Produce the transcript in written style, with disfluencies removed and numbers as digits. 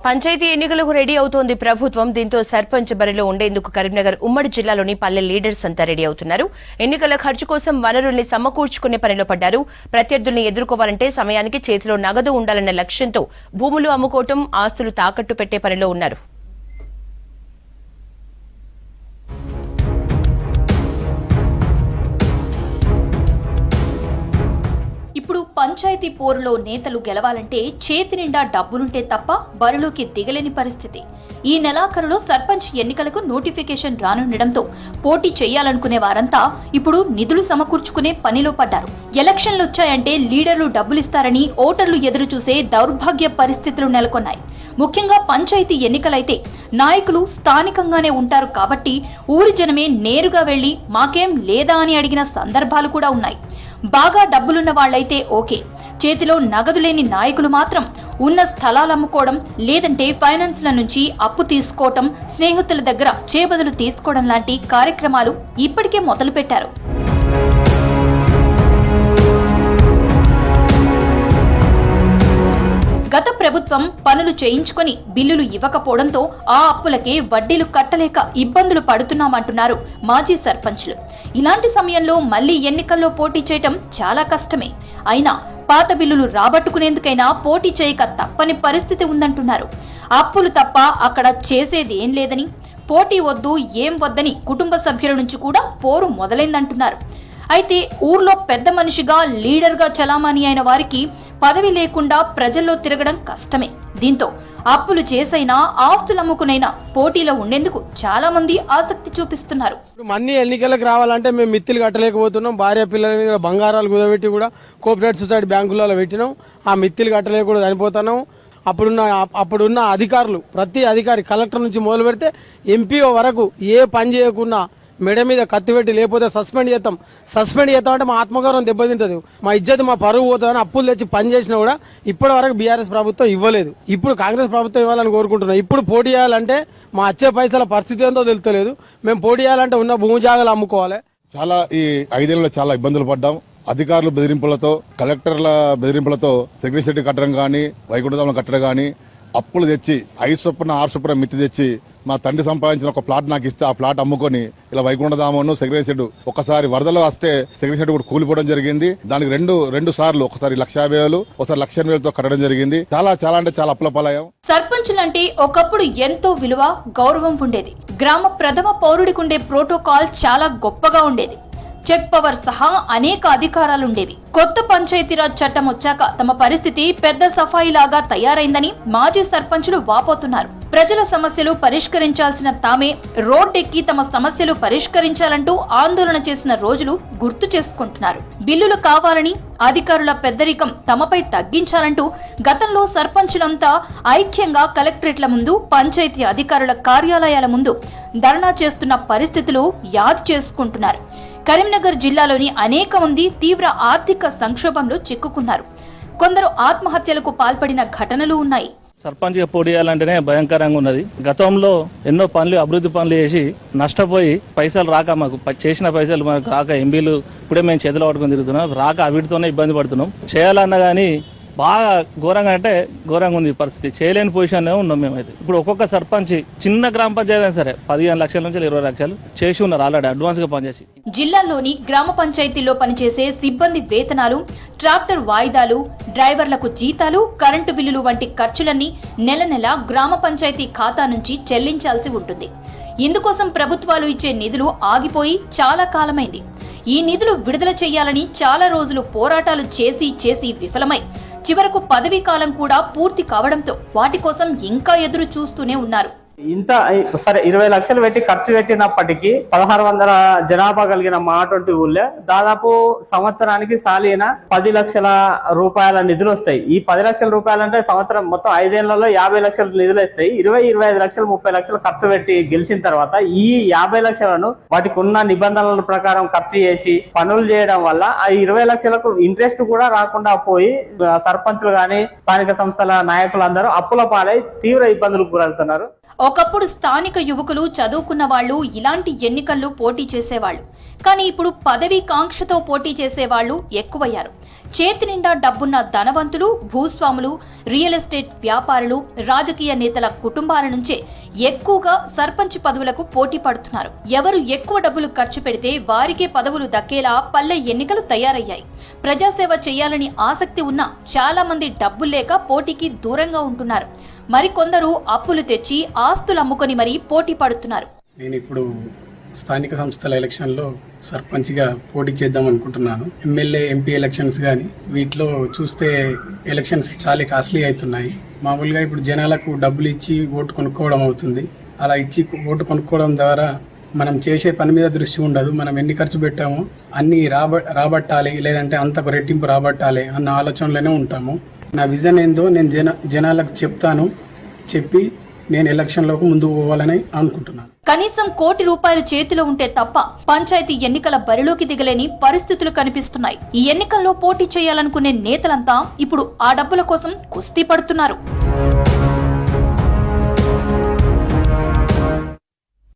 పంచాయతీ ఎన్నికలకు రెడీ అవుతోంది ప్రభుత్వం. దీంతో సర్పంచ్ బరిలో ఉండేందుకు కరీంనగర్ ఉమ్మడి జిల్లాలోని పల్లె లీడర్స్ అంతా రెడీ అవుతున్నారు. ఎన్నికల ఖర్చు కోసం వనరుల్ని సమకూర్చుకునే పనిలో పడ్డారు. ప్రత్యర్థుల్ని ఎదుర్కోవాలంటే సమయానికి చేతిలో నగదు ఉండాలన్న లక్ష్యంతో భూములు అమ్ముకోవటం, ఆస్తులు తాకట్టు పెట్టే పనిలో ఉన్నారు. ఇప్పుడు పంచాయతీ పోరులో నేతలు గెలవాలంటే చేతి నిండా డబ్బులుంటే తప్ప బరిలోకి దిగలేని పరిస్థితి. ఈ నెలాఖరులో సర్పంచ్ ఎన్నికలకు నోటిఫికేషన్ రానుండడంతో పోటీ చేయాలనుకునే వారంతా ఇప్పుడు నిధులు సమకూర్చుకునే పనిలో పడ్డారు. ఎలక్షన్లు వచ్చాయంటే లీడర్లు డబ్బులిస్తారని ఓటర్లు ఎదురు చూసే దౌర్భాగ్య పరిస్థితులు నెలకొన్నాయి. ముఖ్యంగా పంచాయతీ ఎన్నికలైతే నాయకులు స్థానికంగానే ఉంటారు కాబట్టి ఊరి జనమే నేరుగా వెళ్లి మాకేం లేదా అని అడిగిన సందర్భాలు కూడా ఉన్నాయి. బాగా డబ్బులున్న వాళ్లైతే ఓకే, చేతిలో నగదు లేని నాయకులు మాత్రం ఉన్న స్థలాలు అమ్ముకోవడం, లేదంటే ఫైనాన్స్ల నుంచి అప్పు తీసుకోవటం, స్నేహితుల దగ్గర చేబదులు తీసుకోవడం లాంటి కార్యక్రమాలు ఇప్పటికే మొదలుపెట్టారు. గత ప్రభుత్వం పనులు చేయించుకొని బిల్లులు ఇవ్వకపోవడంతో ఆ అప్పులకే వడ్డీలు కట్టలేక ఇబ్బందులు పడుతున్నామంటున్నారు మాజీ సర్పంచ్లు. ఇలాంటి సమయంలో మళ్లీ ఎన్నికల్లో పోటీ చేయటం చాలా కష్టమే. అయినా పాత బిల్లులు రాబట్టుకునేందుకైనా పోటీ చేయక తప్పని పరిస్థితి ఉందంటున్నారు. అప్పులు తప్ప అక్కడ చేసేది ఏం లేదని, పోటీ వద్దు ఏం వద్దని కుటుంబ సభ్యుల నుంచి కూడా పోరు మొదలైందంటున్నారు. అయితే ఊర్లో పెద్ద మనిషిగా లీడర్గా చలామణి అయిన వారికి పదవి లేకుండా ప్రజల్లో తిరగడం కష్టమే. దీంతో అప్పులు చేసైనా ఆస్తులు అమ్ముకునైనా పోటీలో ఉండేందుకు చాలా మంది ఆసక్తి చూపిస్తున్నారు. అన్ని ఎన్నికలకు రావాలంటే మేము మిత్తులు కట్టలేకపోతున్నాం. భార్య పిల్లల మీద బంగారాలు కుదబెట్టి కూడా కోఆపరేటివ్ సొసైటీ బ్యాంకులలో పెట్టినాం. ఆ మిత్తులు కట్టలేక కూడా చనిపోతున్నాం. అప్పుడున్న అధికారులు, ప్రతి అధికారి కలెక్టర్ నుంచి మొదలు పెడితే ఎంపీఓ వరకు ఏ పని చేయకుండా మెడ మీద కత్తి పెట్టి లేకపోతే సస్పెండ్ చేస్తాం అంటే మా ఆత్మగౌరవం దెబ్బతింటది, మా ఇజ్జత్ మా పరువు పోతుందని అప్పులు తెచ్చి పని చేసినా కూడా ఇప్పటి వరకు బీఆర్ఎస్ ప్రభుత్వం ఇవ్వలేదు. ఇప్పుడు కాంగ్రెస్ ప్రభుత్వం ఇవ్వాలని కోరుకుంటున్నాం. ఇప్పుడు పోటీ చేయాలంటే మా వచ్చే పైసల పరిస్థితి ఏందో తెలుస్తలేదు. మేము పోటీ చేయాలంటే ఉన్న భూమి జాగాలు అమ్ముకోవాలి. చాలా ఈ 5 ఏళ్లలో చాలా ఇబ్బందులు పడ్డాం. అధికారుల బెదిరింపులతో, కలెక్టర్ల బెదిరింపులతో సెక్రటరీ కట్టడం కానీ, వైకుంఠధామం కట్టడం కానీ, అప్పులు తెచ్చి 5 చొప్పున 6 చొప్పున మిత్తి తెచ్చి మా తండ్రి సంపాదించిన ఒక ప్లాట్ నాకు ఇస్తే ఆ ప్లాట్ అమ్ముకొని ఇలా వైకుంఠధామను సెక్రటరీ షెడ్, ఒకసారి వరదలో వస్తే సెక్రటరీ షెడ్ కూడా కూలిపోవడం జరిగింది. దానికి రెండు సార్లు, ఒకసారి 1,50,000, ఒకసారి 1,80,000తో కట్టడం జరిగింది. చాలా అంటే చాలా అప్పుల పాలయ్యాం. సర్పంచులంటే ఒకప్పుడు ఎంతో విలువ, గౌరవం ఉండేది. గ్రామ ప్రథమ పౌరుడికుండే ప్రోటోకాల్ చాలా గొప్పగా ఉండేది. చెక్ పవర్ సహా అనేక అధికారాలుండేవి. కొత్త పంచాయతీరాజ్ చట్టం వచ్చాక తమ పరిస్థితి పెద్ద సఫాయిలాగా తయారైందని మాజీ సర్పంచులు వాపోతున్నారు. ప్రజల సమస్యలు పరిష్కరించాల్సిన తామే రోడ్డెక్కి తమ సమస్యలు పరిష్కరించాలంటూ ఆందోళన చేసిన రోజులు గుర్తు చేసుకుంటున్నారు. బిల్లులు కావాలని, అధికారుల పెద్దరికం తమపై తగ్గించాలంటూ గతంలో సర్పంచులంతా ఐక్యంగా కలెక్టరేట్ల ముందు, పంచాయతీ అధికారుల కార్యాలయాల ముందు ధర్నా చేస్తున్న పరిస్థితులు యాద్ చేసుకుంటున్నారు. కరీంనగర్ జిల్లాలోని అనేక మంది తీవ్ర ఆర్థిక సంక్షోభంలో చిక్కుకున్నారు. కొందరు ఆత్మహత్యలకు పాల్పడిన ఘటనలు ఉన్నాయి. సర్పంచ్ గా పోటీ చేయాలంటేనే భయంకరంగా ఉన్నది. గతంలో ఎన్నో పనులు, అభివృద్ధి పనులు చేసి నష్టపోయి పైసలు రాక, మాకు చేసిన పైసలు మనకు రాక, ఎంబీలు ఇప్పుడే మేము చేతిలో పట్టుకుని తిరుగుతున్నాం. రాక వీటితోనే ఇబ్బంది పడుతున్నాం. చేయాలన్నా గానీ బాగా ఘోరంగా అంటే ఘోరంగా ఉంది పరిస్థితి. చేయలేని పొజిషన్లో ఉన్నాం మేమైతే. ఇప్పుడు ఒక్కొక్క సర్పంచ్ చిన్న గ్రామ పంచాయతీ అయినా సరే 15 లక్షల నుంచి 20 లక్షలు చేసి ఉన్నారు ఆల్రెడీ అడ్వాన్స్ గా పనిచేసి. జిల్లాలోని గ్రామ పంచాయతీల్లో పనిచేసే సిబ్బంది వేతనాలు, ట్రాక్టర్ వాయిదాలు, డ్రైవర్లకు జీతాలు, కరెంటు బిల్లులు వంటి ఖర్చులన్నీ నెల గ్రామ పంచాయతీ ఖాతా నుంచి చెల్లించాల్సి ఉంటుంది. ఇందుకోసం ప్రభుత్వాలు ఇచ్చే నిధులు ఆగిపోయి చాలా కాలమైంది. ఈ నిధులు విడుదల చేయాలని చాలా రోజులు పోరాటాలు చేసి విఫలమై చివరకు పదవీ కాలం కూడా పూర్తి కావడంతో వాటి కోసం ఇంకా ఎదురు చూస్తూనే ఉన్నారు. ఇంత సరే 20 లక్షలు పెట్టి ఖర్చు పెట్టినప్పటికీ 1600 జనాభా కలిగిన మా అటువంటి ఊళ్ళో దాదాపు సంవత్సరానికి సాలిన 10 లక్షల రూపాయల నిధులు వస్తాయి. ఈ 10 లక్షల రూపాయలు అంటే సంవత్సరం మొత్తం 5 ఏళ్లలో 50 లక్షల నిధులు వస్తాయి. 20-25 లక్షలు 30 లక్షలు ఖర్చు పెట్టి గెలిచిన తర్వాత ఈ 50 లక్షలను వాటికి ఉన్న నిబంధనల ప్రకారం ఖర్చు చేసి పనులు చేయడం వల్ల ఆ 20 లక్షలకు ఇంట్రెస్ట్ కూడా రాకుండా పోయి సర్పంచులు గాని, స్థానిక సంస్థల నాయకులందరూ అప్పుల పాలై తీవ్ర ఇబ్బందులకు గురవుతున్నారు. ఒకప్పుడు స్థానిక యువకులు, చదువుకున్న వాళ్లు ఇలాంటి ఎన్నికల్లో పోటీ చేసేవాళ్లు. కానీ ఇప్పుడు పదవీ కాంక్షతో పోటీ చేసేవాళ్లు ఎక్కువయ్యారు. చేతి నిండా డబ్బున్న ధనవంతులు, భూస్వాములు, రియల్ ఎస్టేట్ వ్యాపారులు, రాజకీయ నేతల కుటుంబాల నుంచే ఎక్కువగా సర్పంచ్ పదవులకు పోటీ పడుతున్నారు. ఎవరు ఎక్కువ డబ్బులు ఖర్చు పెడితే వారికే పదవులు దక్కేలా పల్లె ఎన్నికలు తయారయ్యాయి. ప్రజాసేవ చేయాలని ఆసక్తి ఉన్న చాలా మంది డబ్బులు లేక పోటీకి దూరంగా ఉంటున్నారు. మరికొందరు అప్పులు తెచ్చి ఆస్తులు అమ్ముకొని మరీ పోటీ పడుతున్నారు. నేను ఇప్పుడు స్థానిక సంస్థల ఎలక్షన్లో సర్పంచ్గా పోటీ చేద్దాం అనుకుంటున్నాను. ఎమ్మెల్యే, ఎంపీ ఎలక్షన్స్ కానీ వీటిలో చూస్తే ఎలక్షన్స్ చాలా కాస్ట్లీ అవుతున్నాయి. మామూలుగా ఇప్పుడు జనాలకు డబ్బులు ఇచ్చి ఓటు కొనుక్కోవడం అవుతుంది. అలా ఇచ్చి ఓటు కొనుక్కోవడం ద్వారా మనం చేసే పని మీద దృష్టి ఉండదు. మనం ఎన్ని ఖర్చు పెట్టామో అన్ని రాబట్టాలి, లేదంటే అంతకు రెట్టింపు రాబట్టాలి అన్న ఆలోచనలోనే ఉంటాము. నా విజన్ ఏందో నేను జనాలకు చెప్తాను. చెప్పి నేను ఎలక్షన్లోకి ముందుకు పోవాలని అనుకుంటున్నాను. కనీసం ₹1 చేతిలో ఉంటే తప్ప పంచాయతీ ఎన్నికల బరిలోకి దిగలేని పరిస్థితులు కనిపిస్తున్నాయి. ఈ ఎన్నికల్లో పోటీ చేయాలనుకునే నేతలంతా ఇప్పుడు ఆ డబ్బుల కోసం కుస్తీ పడుతున్నారు.